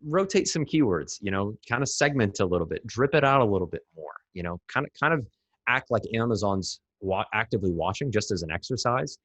rotate some keywords, kind of segment a little bit, drip it out a little bit more, kind of act like Amazon's actively watching just as an exercise.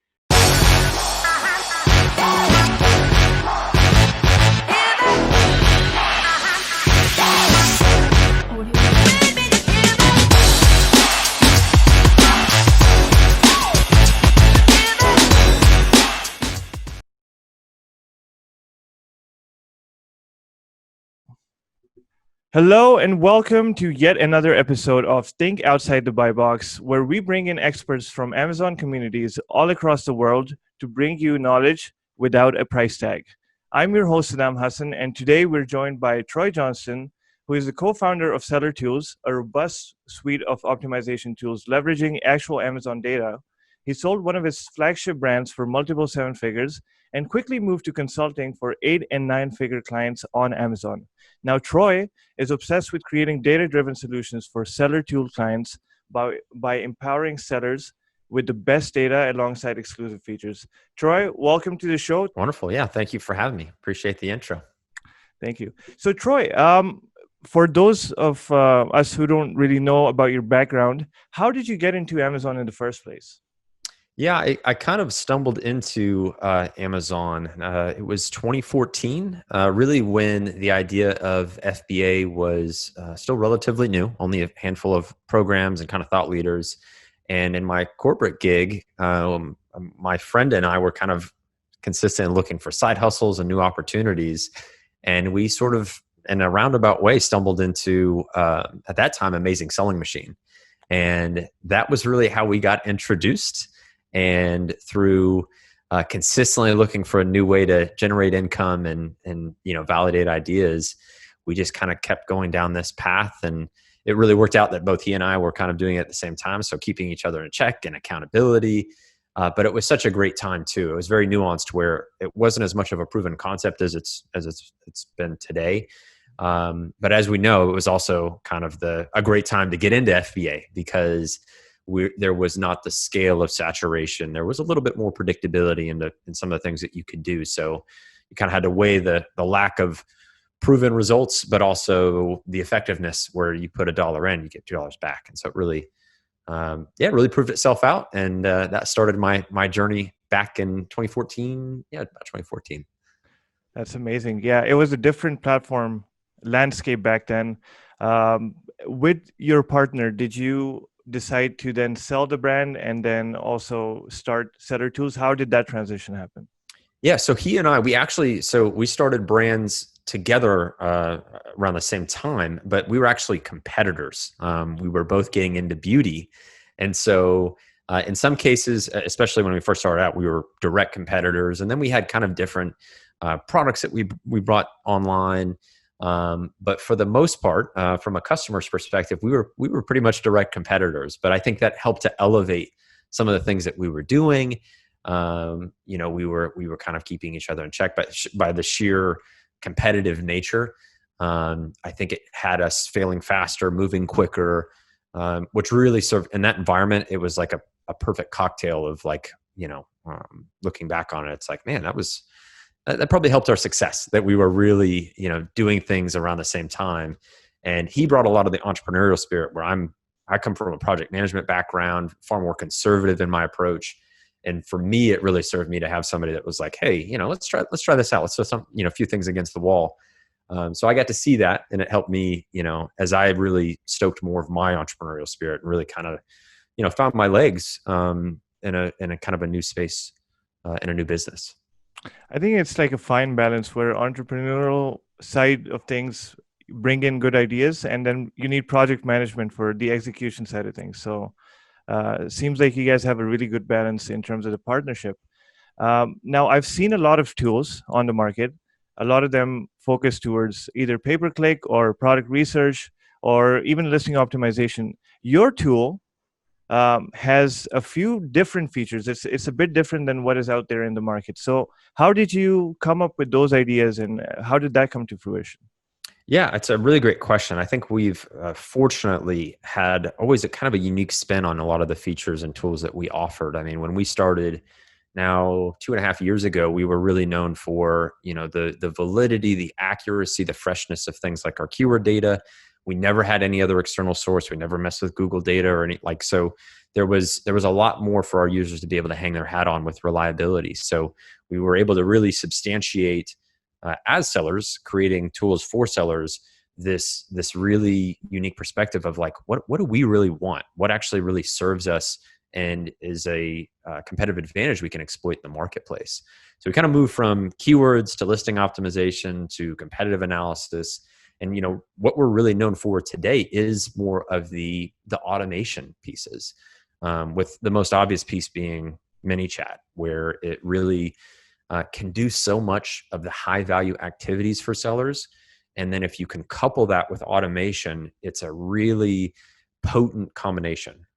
Hello and welcome to yet another episode of Think Outside the Buy Box, where we bring in experts from Amazon communities all across the world to bring you knowledge without a price tag. I'm your host, Saddam Hassan, and today we're joined by Troy Johnston, who is the co-founder of Seller Tools, a robust suite of optimization tools leveraging actual Amazon data. He sold one of his flagship brands for multiple seven figures and quickly moved to consulting for 8 and 9-figure clients on Amazon. Now, Troy is obsessed with creating data-driven solutions for seller tool clients by empowering sellers with the best data alongside exclusive features. Troy, welcome to the show. Wonderful. Yeah. Thank you for having me. Appreciate the intro. Thank you. So, Troy, for those of us who don't really know about your background, how did you get into Amazon in the first place? Yeah, I kind of stumbled into Amazon. It was 2014, really when the idea of FBA was still relatively new, only a handful of programs and kind of thought leaders. And in my corporate gig, my friend and I were kind of consistent in looking for side hustles and new opportunities. And we sort of, in a roundabout way, stumbled into, at that time, Amazing Selling Machine. And that was really how we got introduced. And through consistently looking for a new way to generate income and validate ideas, we just kind of kept going down this path. And it really worked out that both he and I were kind of doing it at the same time. So keeping each other in check and accountability. But it was such a great time too. It was very nuanced, where it wasn't as much of a proven concept as it's been today. But as we know, it was also kind of a great time to get into FBA because there was not the scale of saturation. There was a little bit more predictability in some of the things that you could do. So you kind of had to weigh the lack of proven results, but also the effectiveness where you put $1 in, you get $2 back. And so it really, it really proved itself out. And that started my journey back in 2014. Yeah, about 2014. That's amazing. Yeah, it was a different platform landscape back then. With your partner, did you decide to then sell the brand and then also start Seller Tools? How did that transition happen? Yeah, so he and I, we started brands together around the same time, but we were actually competitors. We were both getting into beauty. And so in some cases, especially when we first started out, we were direct competitors. And then we had kind of different products that we brought online. But for the most part, from a customer's perspective, we were pretty much direct competitors. But I think that helped to elevate some of the things that we were doing. We were kind of keeping each other in check, but by the sheer competitive nature, I think it had us failing faster, moving quicker, which really served in that environment. It was like a perfect cocktail of looking back on it, it's like, man, that probably helped our success, that we were really, doing things around the same time. And he brought a lot of the entrepreneurial spirit, where I come from a project management background, far more conservative in my approach. And for me, it really served me to have somebody that was like, hey, let's try this out. Let's throw a few things against the wall. So I got to see that, and it helped me, as I really stoked more of my entrepreneurial spirit and really kind of, found my legs in a kind of a new space in a new business. I think it's like a fine balance where entrepreneurial side of things bring in good ideas, and then you need project management for the execution side of things. So it seems like you guys have a really good balance in terms of the partnership. Now, I've seen a lot of tools on the market. A lot of them focus towards either pay-per-click or product research or even listing optimization. Your tool has a few different features. It's a bit different than what is out there in the market. So how did you come up with those ideas, and how did that come to fruition? Yeah, it's a really great question. I think we've fortunately had always a kind of a unique spin on a lot of the features and tools that we offered. I mean, when we started, Now, 2.5 years ago, we were really known for, the validity, the accuracy, the freshness of things like our keyword data. We never had any other external source. We never messed with Google data or any like so. There was a lot more for our users to be able to hang their hat on with reliability. So we were able to really substantiate as sellers, creating tools for sellers, this really unique perspective of like what do we really want? What actually really serves us and is a competitive advantage we can exploit in the marketplace. So we kind of move from keywords to listing optimization to competitive analysis. And what we're really known for today is more of the automation pieces, with the most obvious piece being Manychat, where it really can do so much of the high value activities for sellers. And then if you can couple that with automation, it's a really potent combination,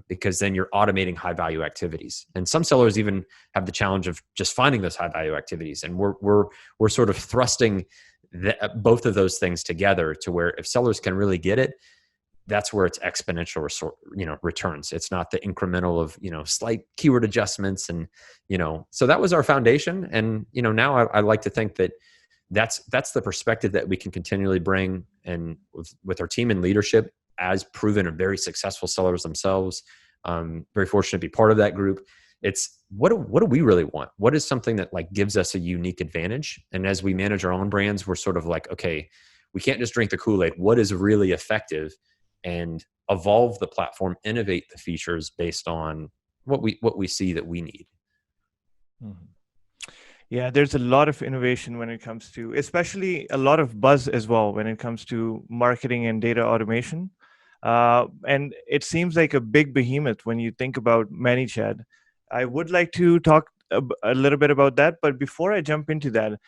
because then you're automating high value activities. And some sellers even have the challenge of just finding those high value activities. And we're sort of thrusting both of those things together to where if sellers can really get it, that's where it's exponential returns. It's not the incremental of slight keyword adjustments. And so that was our foundation. And now I like to think that that's the perspective that we can continually bring. And with our team and leadership, as proven and very successful sellers themselves, very fortunate to be part of that group. It's what do we really want? What is something that like gives us a unique advantage? And as we manage our own brands, we're sort of like, okay, we can't just drink the Kool-Aid. What is really effective? And evolve the platform, innovate the features based on what we see that we need. Mm-hmm. Yeah, there's a lot of innovation when it comes to, especially a lot of buzz as well when it comes to marketing and data automation. And it seems like a big behemoth when you think about Manychat. I would like to talk a little bit about that, but before I jump into that,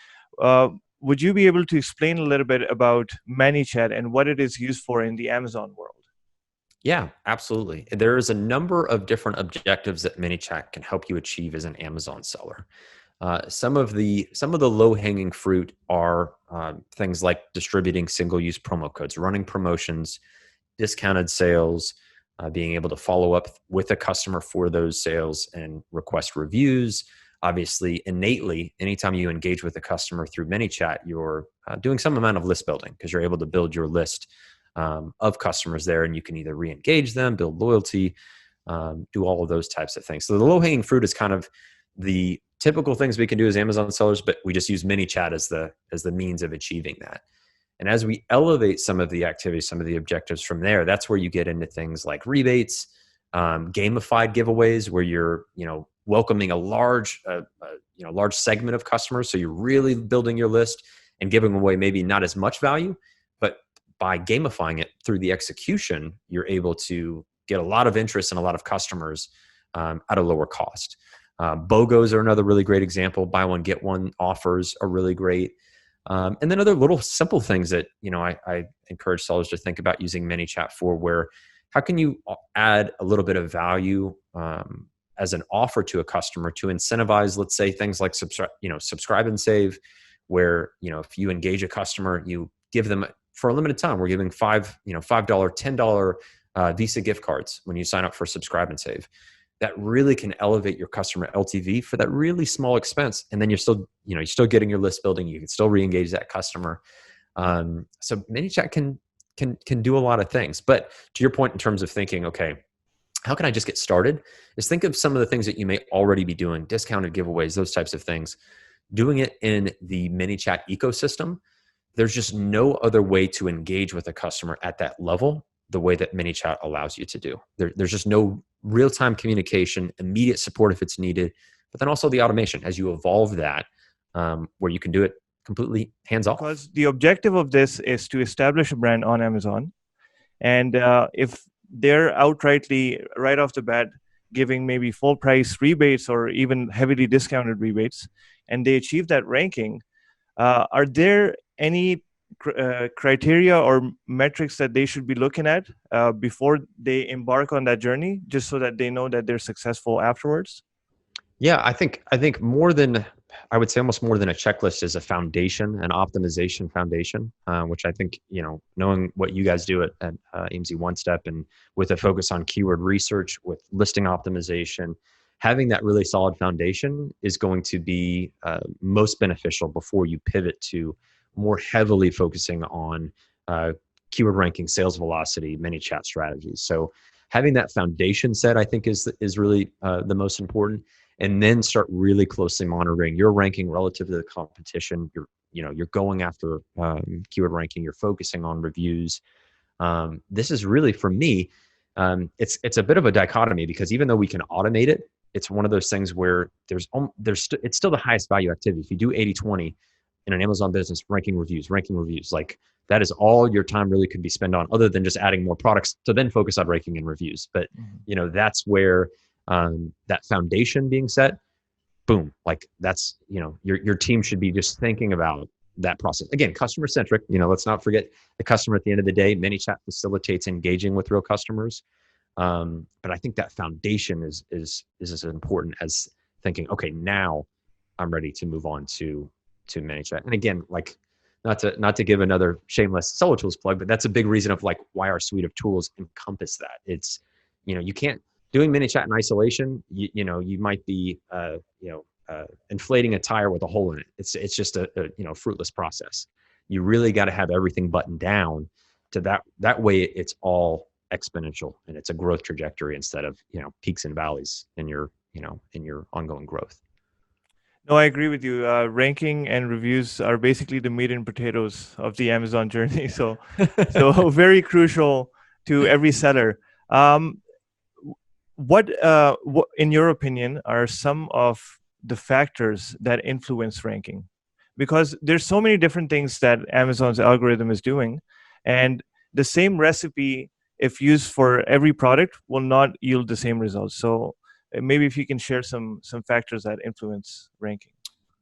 would you be able to explain a little bit about Manychat and what it is used for in the Amazon world? Yeah, absolutely. There is a number of different objectives that Manychat can help you achieve as an Amazon seller. Some of the low hanging fruit are things like distributing single use promo codes, running promotions, discounted sales, being able to follow up with a customer for those sales and request reviews. Obviously, innately, anytime you engage with a customer through Manychat, you're doing some amount of list building because you're able to build your list of customers there, and you can either re-engage them, build loyalty, do all of those types of things. So the low-hanging fruit is kind of the typical things we can do as Amazon sellers, but we just use Manychat as the means of achieving that. And as we elevate some of the activities, some of the objectives from there, that's where you get into things like rebates, gamified giveaways, where you're welcoming a large segment of customers. So you're really building your list and giving away maybe not as much value, but by gamifying it through the execution, you're able to get a lot of interest and a lot of customers at a lower cost. BOGOs are another really great example. Buy one, get one offers are really great. And then other little simple things that, I encourage sellers to think about using Manychat for, where how can you add a little bit of value as an offer to a customer to incentivize, let's say, things like subscribe and save, where, if you engage a customer, you give them for a limited time, we're giving $5, $10 Visa gift cards when you sign up for subscribe and save. That really can elevate your customer LTV for that really small expense. And then you're still getting your list building. You can still re-engage that customer. So Manychat can do a lot of things. But to your point in terms of thinking, okay, how can I just get started? Is think of some of the things that you may already be doing, discounted giveaways, those types of things, doing it in the Manychat ecosystem. There's just no other way to engage with a customer at that level the way that Manychat allows you to do. There's just no real-time communication, immediate support if it's needed, but then also the automation as you evolve that, where you can do it completely hands-off. Because the objective of this is to establish a brand on Amazon. And if they're outrightly, right off the bat, giving maybe full price rebates or even heavily discounted rebates, and they achieve that ranking, are there any criteria or metrics that they should be looking at before they embark on that journey, just so that they know that they're successful afterwards? Yeah, I think more than, I would say almost more than a checklist is a foundation, an optimization foundation, which I think, knowing what you guys do at AMZ One Step, and with a focus on keyword research, with listing optimization, having that really solid foundation is going to be most beneficial before you pivot to more heavily focusing on keyword ranking, sales velocity, Manychat strategies. So having that foundation set, I think, is really the most important. And then start really closely monitoring your ranking relative to the competition. You're going after keyword ranking. You're focusing on reviews. This is really, for me, it's a bit of a dichotomy, because even though we can automate it, it's one of those things where it's still the highest value activity. If you do 80/20 in an Amazon business, ranking reviews, like that is all your time really could be spent on, other than just adding more products to then focus on ranking and reviews. But that's where that foundation being set, boom, like that's, your team should be just thinking about that process. Again, customer centric, let's not forget the customer at the end of the day. Manychat facilitates engaging with real customers. But I think that foundation is as important as thinking, okay, now I'm ready to move on to Manychat. And again, like, not to give another shameless Solo Tools plug, but that's a big reason of like why our suite of tools encompass that. It's, you can't, doing Manychat in isolation, you might be inflating a tire with a hole in it. It's just a fruitless process. You really got to have everything buttoned down to that way it's all exponential, and it's a growth trajectory instead of peaks and valleys in your ongoing growth. No, I agree with you. Ranking and reviews are basically the meat and potatoes of the Amazon journey. So very crucial to every seller. What in your opinion are some of the factors that influence ranking? Because there's so many different things that Amazon's algorithm is doing, and the same recipe, if used for every product, will not yield the same results. So maybe if you can share some factors that influence ranking.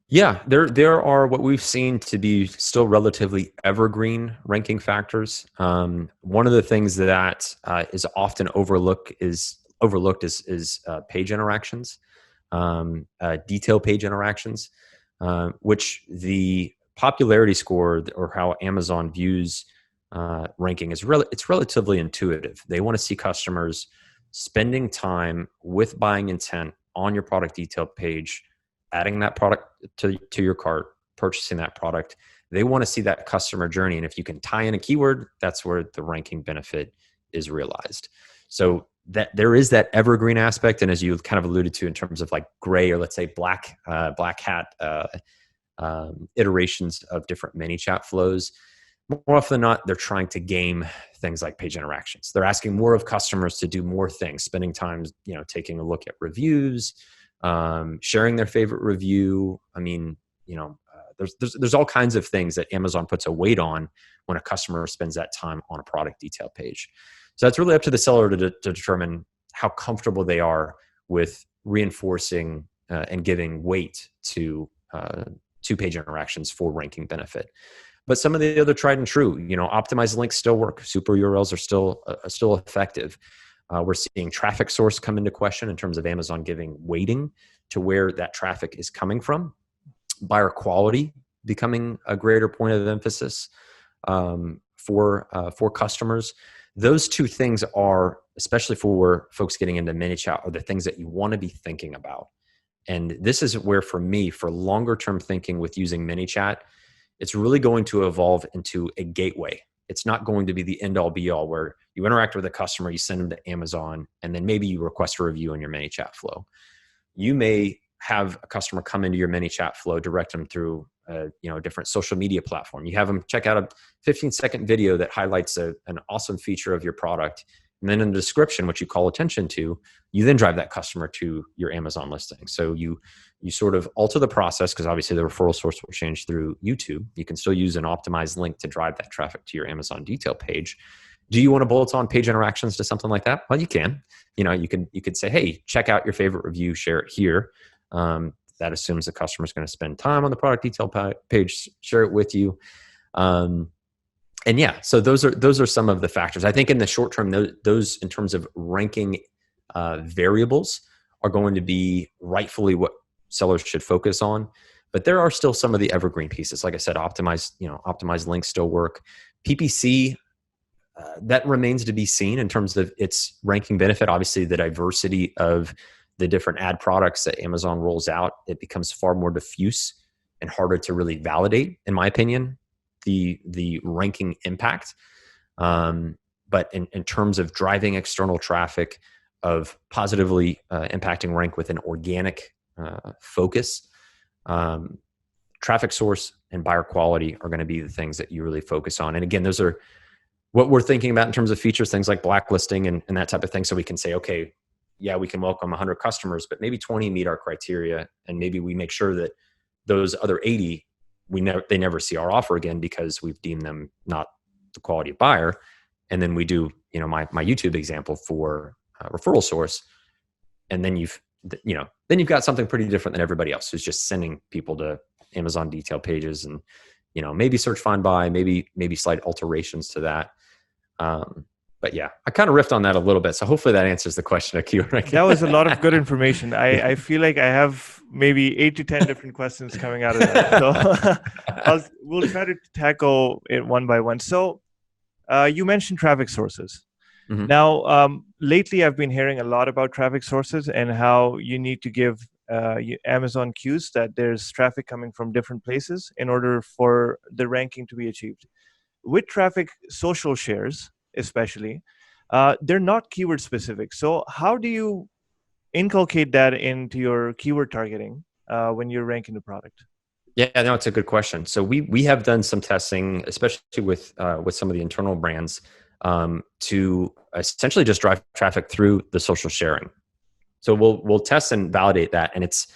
Yeah, there are what we've seen to be still relatively evergreen ranking factors. One of the things that is often overlooked is page interactions, detail page interactions, which the popularity score, or how Amazon views ranking, it's relatively intuitive. They want to see customers spending time with buying intent on your product detail page, adding that product to your cart, purchasing that product. They want to see that customer journey. And if you can tie in a keyword, that's where the ranking benefit is realized. So that there is that evergreen aspect. And as you kind of alluded to in terms of like gray, or let's say black hat iterations of different Manychat flows, more often than not, they're trying to game things like page interactions. They're asking more of customers to do more things, spending time, taking a look at reviews, sharing their favorite review. I mean, there's all kinds of things that Amazon puts a weight on when a customer spends that time on a product detail page. So that's really up to the seller to determine how comfortable they are with reinforcing and giving weight to page interactions for ranking benefit. But some of the other tried and true, optimized links still work. Super URLs are still effective. We're seeing traffic source come into question in terms of Amazon giving weighting to where that traffic is coming from. Buyer quality becoming a greater point of emphasis for customers. Those two things are, especially for folks getting into Manychat, are the things that you want to be thinking about. And this is where, for me, for longer term thinking with using Manychat, it's really going to evolve into a gateway. It's not going to be the end all be all where you interact with a customer, you send them to Amazon, and then maybe you request a review in your Manychat flow. You may have a customer come into your Manychat flow, direct them through a different social media platform. You have them check out a 15-second video that highlights an awesome feature of your product. And then in the description, which you call attention to, you then drive that customer to your Amazon listing. So you sort of alter the process, because obviously the referral source will change through YouTube. You can still use an optimized link to drive that traffic to your Amazon detail page. Do you want to bolt on page interactions to something like that? Well, you can. You could say, hey, check out your favorite review, share it here. That assumes the customer is going to spend time on the product detail page, share it with you. And yeah, so those are some of the factors. I think in the short term, those in terms of ranking variables are going to be rightfully what sellers should focus on. But there are still some of the evergreen pieces. Like I said, optimized links still work. PPC, that remains to be seen in terms of its ranking benefit. Obviously, the diversity of the different ad products that Amazon rolls out, it becomes far more diffuse and harder to really validate, in my opinion, the ranking impact. But in terms of driving external traffic, of positively impacting rank with an organic focus, traffic source and buyer quality are going to be the things that you really focus on. And again, those are what we're thinking about in terms of features, things like blacklisting and that type of thing. So we can say, okay, yeah, we can welcome 100 customers, but maybe 20 meet our criteria. And maybe we make sure that those other 80, they never see our offer again because we've deemed them not the quality of buyer. And then we do, my YouTube example for referral source. And then you've got something pretty different than everybody else who's just sending people to Amazon detail pages and, maybe search, find, buy, maybe slight alterations to that. But yeah, I kind of riffed on that a little bit. So hopefully that answers the question, Akil. That was a lot of good information. I feel like I have maybe 8 to 10 different questions coming out of that. So we'll try to tackle it one by one. So you mentioned traffic sources. Mm-hmm. Now, lately I've been hearing a lot about traffic sources and how you need to give Amazon cues that there's traffic coming from different places in order for the ranking to be achieved. With traffic social shares, especially, they're not keyword specific. So how do you inculcate that into your keyword targeting when you're ranking the product? Yeah, no, it's a good question. So we have done some testing, especially with some of the internal brands, to essentially just drive traffic through the social sharing. So we'll test and validate that, and it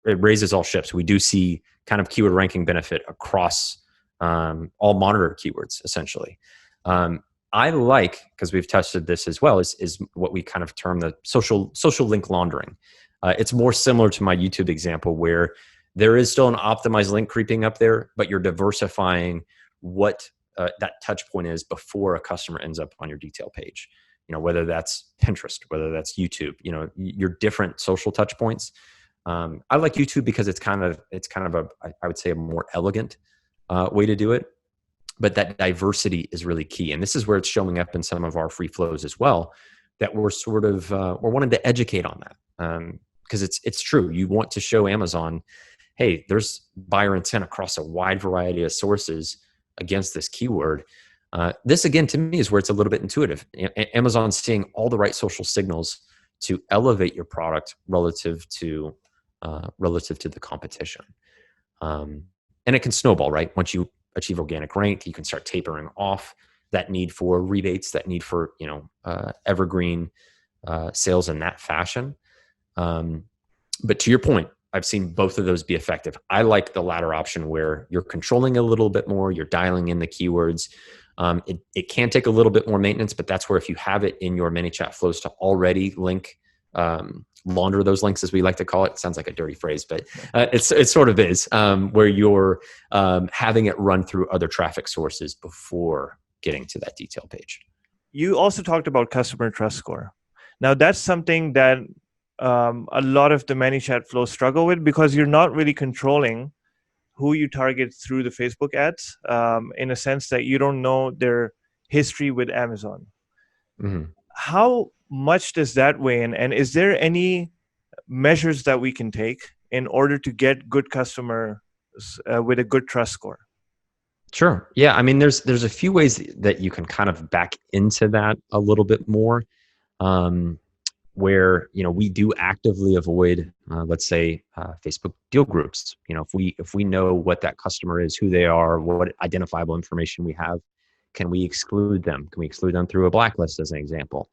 raises all ships. We do see kind of keyword ranking benefit across all monitored keywords, essentially. I like, because we've tested this as well, is what we kind of term the social link laundering. It's more similar to my YouTube example, where there is still an optimized link creeping up there, but you're diversifying what that touch point is before a customer ends up on your detail page. Whether that's Pinterest, whether that's YouTube, your different social touch points. I like YouTube because it's kind of I would say a more elegant way to do it. But that diversity is really key. And this is where it's showing up in some of our free flows as well, that we're sort of, we're wanting to educate on that. Because it's true. You want to show Amazon, hey, there's buyer intent across a wide variety of sources against this keyword. This, again, to me is where it's a little bit intuitive. Amazon's seeing all the right social signals to elevate your product relative to the competition. And it can snowball, right? Once you achieve organic rank, you can start tapering off that need for rebates, that need for evergreen sales in that fashion. But to your point, I've seen both of those be effective. I like the latter option where you're controlling a little bit more, you're dialing in the keywords. It can take a little bit more maintenance, but that's where if you have it in your Manychat flows to already link, launder those links, as we like to call it. It sounds like a dirty phrase, but it sort of is, where you're having it run through other traffic sources before getting to that detail page. You also talked about customer trust score. Now, that's something that a lot of the Manychat flows struggle with, because you're not really controlling who you target through the Facebook ads, in a sense that you don't know their history with Amazon. Mm-hmm. How much does that weigh in? And is there any measures that we can take in order to get good customers with a good trust score? Sure. Yeah. I mean, there's a few ways that you can kind of back into that a little bit more, where, we do actively avoid, let's say, Facebook deal groups. If we know what that customer is, who they are, what identifiable information we have, can we exclude them? Can we exclude them through a blacklist, as an example?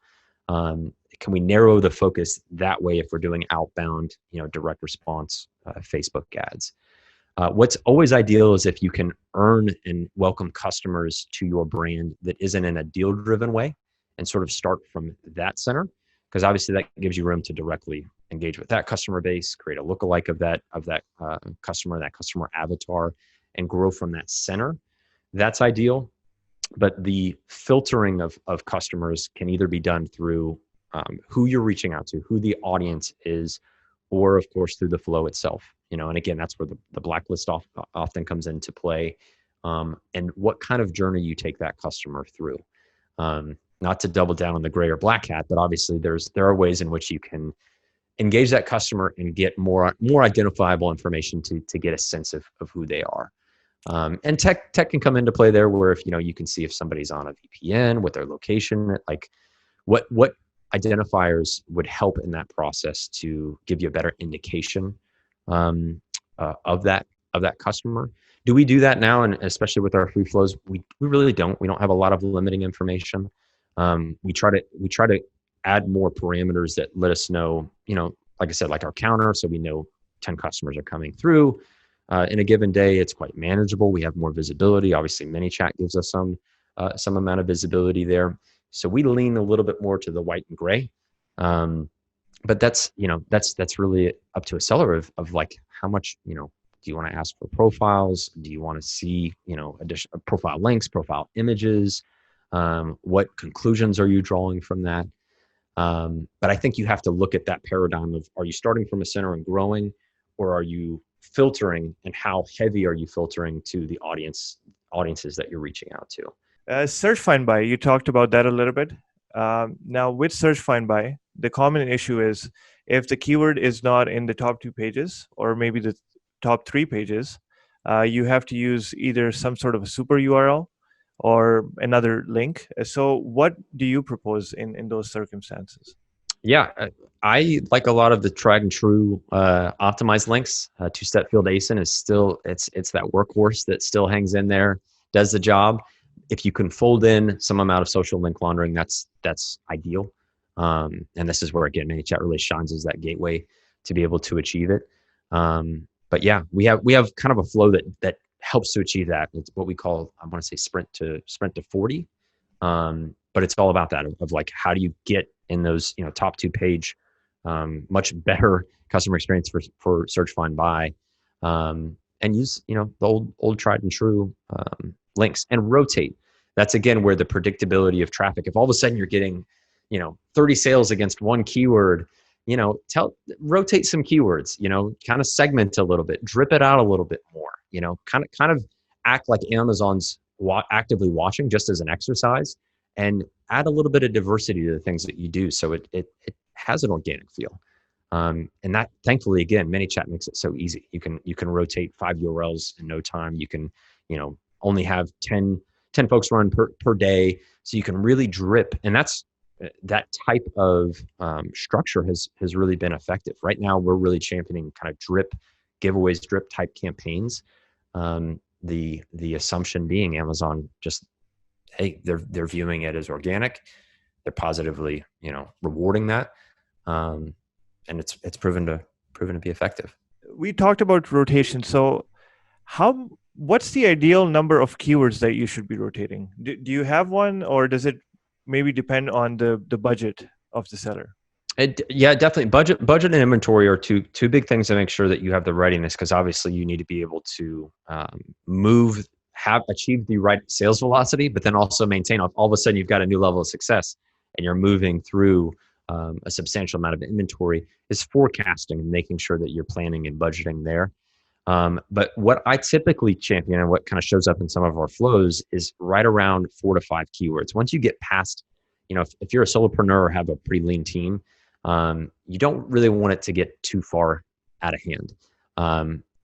Can we narrow the focus that way if we're doing outbound, direct response Facebook ads? What's always ideal is if you can earn and welcome customers to your brand that isn't in a deal-driven way, and sort of start from that center, because obviously that gives you room to directly engage with that customer base, create a lookalike of that customer, that customer avatar, and grow from that center. That's ideal. But the filtering of customers can either be done through who you're reaching out to, who the audience is, or of course through the flow itself. And again, that's where the blacklist often comes into play, and what kind of journey you take that customer through. not to double down on the gray or black hat, but obviously there are ways in which you can engage that customer and get more identifiable information to get a sense of who they are. And tech can come into play there, where if you can see if somebody's on a VPN, what their location, like what identifiers would help in that process to give you a better indication of that customer. Do we do that now? And especially with our free flows, we really don't. We don't have a lot of limiting information. We try to add more parameters that let us know, like I said, like our counter, so we know 10 customers are coming through in a given day. It's quite manageable. We have more visibility. Obviously, Manychat gives us some amount of visibility there. So we lean a little bit more to the white and gray. But that's really up to a seller of like, how much, do you want to ask for profiles? Do you want to see, additional profile links, profile images? What conclusions are you drawing from that? But I think you have to look at that paradigm of, are you starting from a center and growing, or are you filtering, and how heavy are you filtering to the audiences that you're reaching out to? Search find by, you talked about that a little bit. Now with search find by, the common issue is if the keyword is not in the top 2 pages, or maybe the top 3 pages, you have to use either some sort of a super URL or another link. So what do you propose in those circumstances? Yeah, I like a lot of the tried and true optimized links. Two-step field ASIN is still, it's that workhorse that still hangs in there, does the job. If you can fold in some amount of social link laundering, that's ideal. And this is where, again, Manychat really shines as that gateway to be able to achieve it. But yeah, we have kind of a flow that helps to achieve that. It's what we call, I want to say, sprint to 40. But it's all about that of like, how do you get in those top 2 page, much better customer experience for search find by, and use the old tried and true links, and rotate. That's again where the predictability of traffic. If all of a sudden you're getting 30 sales against one keyword, rotate some keywords, kind of segment a little bit, drip it out a little bit more, kind of act like Amazon's actively watching, just as an exercise, and add a little bit of diversity to the things that you do, so it has an organic feel. And that, thankfully, again, Manychat makes it so easy. You can rotate 5 URLs in no time. You can only have 10 folks run per day, so you can really drip. And that type of structure has really been effective. Right now, we're really championing kind of drip giveaways, drip type campaigns. The assumption being Amazon just, hey, they're viewing it as organic. They're positively, rewarding that, and it's proven to be effective. We talked about rotation. So, what's the ideal number of keywords that you should be rotating? Do you have one, or does it maybe depend on the budget of the seller? Yeah, definitely. Budget and inventory are two big things to make sure that you have the readiness, because obviously you need to be able to achieve the right sales velocity, but then also maintain. All of a sudden, you've got a new level of success, and you're moving through a substantial amount of inventory. Is forecasting and making sure that you're planning and budgeting there. But what I typically champion, and what kind of shows up in some of our flows, is right around 4 to 5 keywords. Once you get past, if you're a solopreneur or have a pretty lean team, you don't really want it to get too far out of hand.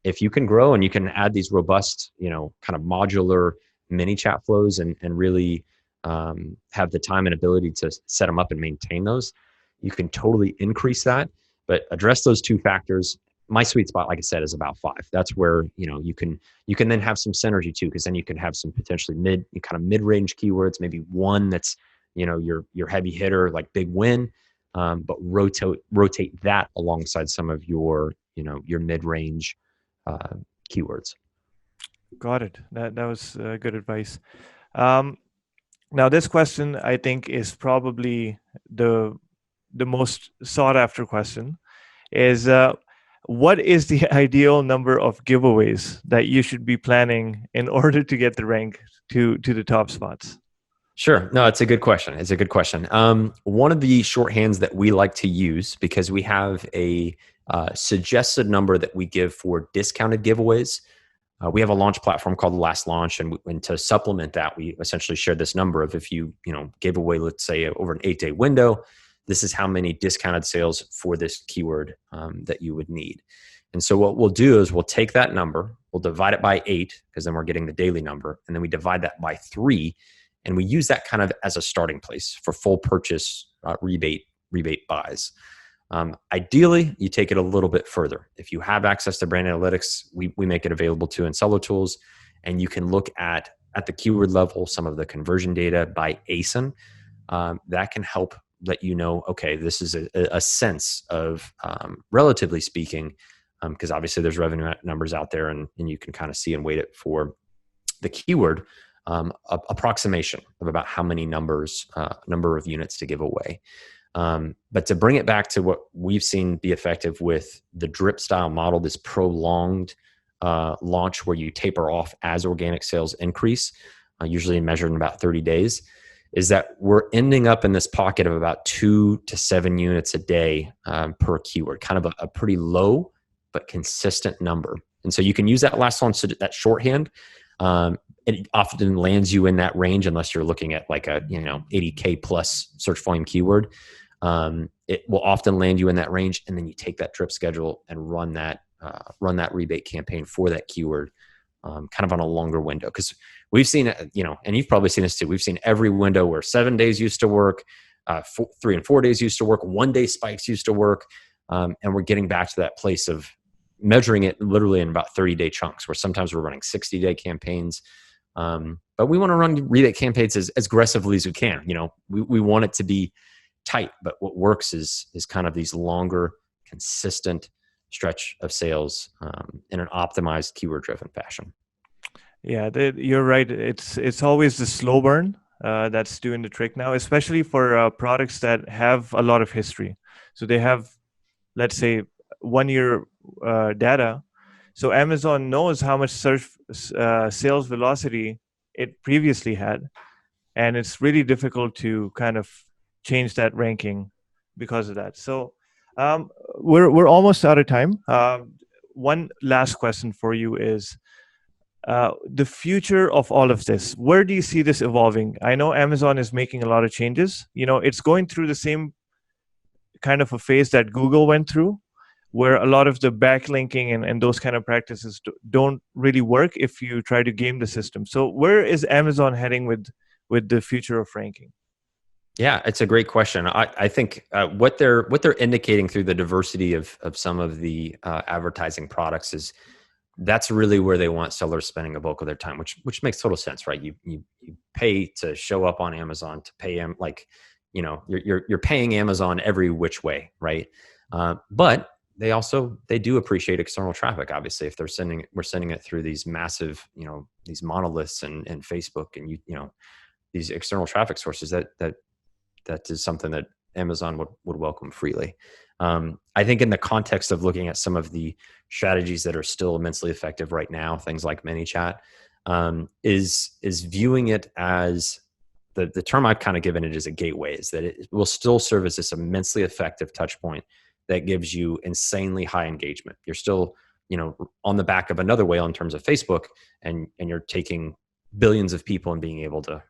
If you can grow and you can add these robust, kind of modular Manychat flows and really have the time and ability to set them up and maintain those, you can totally increase that. But address those 2 factors. My sweet spot, like I said, is about 5. That's where you can then have some synergy too, because then you can have some potentially mid-range keywords, maybe one that's your heavy hitter, like big win, but rotate that alongside some of your mid-range keywords. Got it. That was good advice. Now this question, I think, is probably the most sought after question. Is what is the ideal number of giveaways that you should be planning in order to get the rank to the top spots? Sure. No, it's a good question. One of the shorthands that we like to use, because we have a suggested number that we give for discounted giveaways, We have a launch platform called Last Launch, and to supplement that, we essentially share this number of if you gave away, let's say, over an 8-day window, this is how many discounted sales for this keyword that you would need. And so what we'll do is we'll take that number, we'll divide it by 8, because then we're getting the daily number, and then we divide that by 3, and we use that kind of as a starting place for full purchase rebate buys. Ideally, you take it a little bit further. If you have access to brand analytics, we make it available to in Seller Tools, and you can look at the keyword level some of the conversion data by ASIN. That can help let you know, okay, this is a sense of, relatively speaking, because obviously there's revenue numbers out there, and you can kind of see and weight it for the keyword, approximation of about how many number of units to give away. But to bring it back to what we've seen be effective with the drip style model, this prolonged launch where you taper off as organic sales increase, usually measured in about 30 days, is that we're ending up in this pocket of about 2 to 7 units a day per keyword, kind of a pretty low but consistent number. And so you can use that last launch, that shorthand. It often lands you in that range unless you're looking at like a 80K plus search volume keyword. It will often land you in that range, and then you take that drip schedule and run that rebate campaign for that keyword, kind of on a longer window. Because we've seen, and you've probably seen this too. We've seen every window where 7 days used to work, 3 and 4 days used to work, 1 day spikes used to work, and we're getting back to that place of measuring it literally in about 30-day chunks, where sometimes we're running 60-day campaigns. But we want to run rebate campaigns as aggressively as we can. We want it to be tight, but what works is kind of these longer, consistent stretch of sales in an optimized, keyword-driven fashion. Yeah, you're right. It's always the slow burn that's doing the trick now, especially for products that have a lot of history. So they have, let's say, 1 year data. So Amazon knows how much search sales velocity it previously had, and it's really difficult to kind of change that ranking because of that. So we're almost out of time. One last question for you is the future of all of this. Where do you see this evolving? I know Amazon is making a lot of changes. It's going through the same kind of a phase that Google went through, where a lot of the backlinking and those kind of practices don't really work if you try to game the system. So where is Amazon heading with the future of ranking? Yeah, it's a great question. I think what they're indicating through the diversity of some of the advertising products is that's really where they want sellers spending a bulk of their time, which makes total sense, right? You pay to show up on Amazon, to pay them, like, you're paying Amazon every which way, right? But they do appreciate external traffic. Obviously, if we're sending it through these massive, these monoliths and Facebook and these external traffic sources, that is something that Amazon would welcome freely. I think in the context of looking at some of the strategies that are still immensely effective right now, things like Manychat, is viewing it as the term I've kind of given it is a gateway, is that it will still serve as this immensely effective touch point that gives you insanely high engagement. You're still, on the back of another whale in terms of Facebook, and you're taking billions of people and being able to,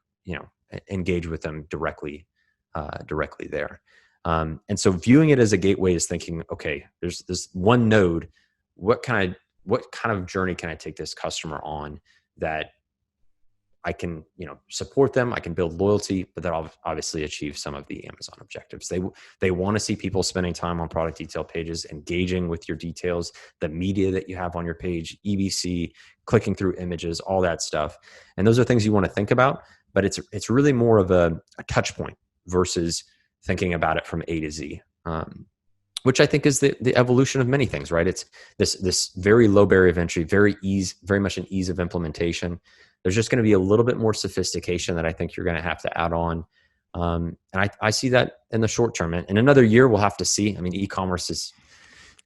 engage with them directly there. And so viewing it as a gateway is thinking, okay, there's this one node. What kind of journey can I take this customer on that I can, support them, I can build loyalty, but that I'll obviously achieve some of the Amazon objectives. They want to see people spending time on product detail pages, engaging with your details, the media that you have on your page, EBC, clicking through images, all that stuff. And those are things you want to think about, but it's really more of a touch point versus thinking about it from A to Z, which I think is the evolution of many things, right? It's this very low barrier of entry, very much an ease of implementation. There's just going to be a little bit more sophistication that I think you're going to have to add on. And I see that in the short term. And in another year, we'll have to see. I mean, e-commerce is,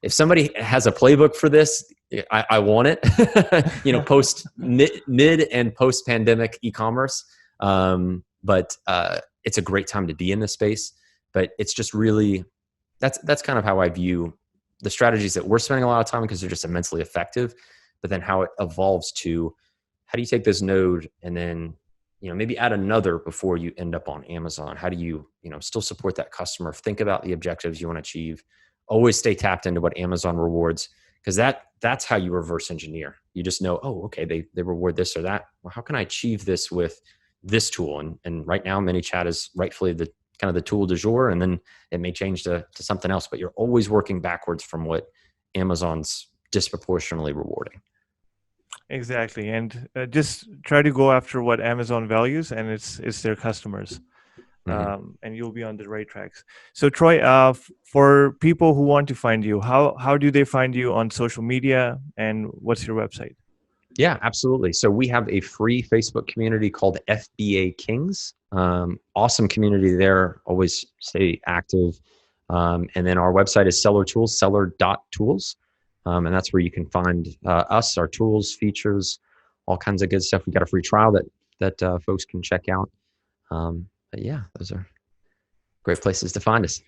if somebody has a playbook for this, I want it, post mid and post pandemic e-commerce. But it's a great time to be in this space, but it's just really, that's kind of how I view the strategies that we're spending a lot of time, because they're just immensely effective. but then how it evolves to how do you take this node and then maybe add another before you end up on Amazon? How do you still support that customer? Think about the objectives you want to achieve. Always stay tapped into what Amazon rewards, because that's how you reverse engineer. You just know, oh, okay, they reward this or that. Well, how can I achieve this with this tool? And right now, Manychat is rightfully the kind of the tool du jour, and then it may change to something else. But you're always working backwards from what Amazon's disproportionately rewarding. Exactly, and just try to go after what Amazon values, and it's their customers, and you'll be on the right tracks. So, Troy, for people who want to find you, how do they find you on social media, and what's your website? Yeah, absolutely. So we have a free Facebook community called FBA Kings. Awesome community there. Always stay active. And then our website is Seller Tools, seller.tools. And that's where you can find us, our tools, features, all kinds of good stuff. We got a free trial that folks can check out. But yeah, those are great places to find us.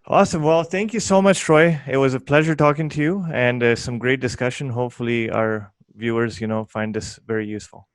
Awesome. Well, thank you so much, Troy. It was a pleasure talking to you, and some great discussion. Hopefully our viewers, find this very useful.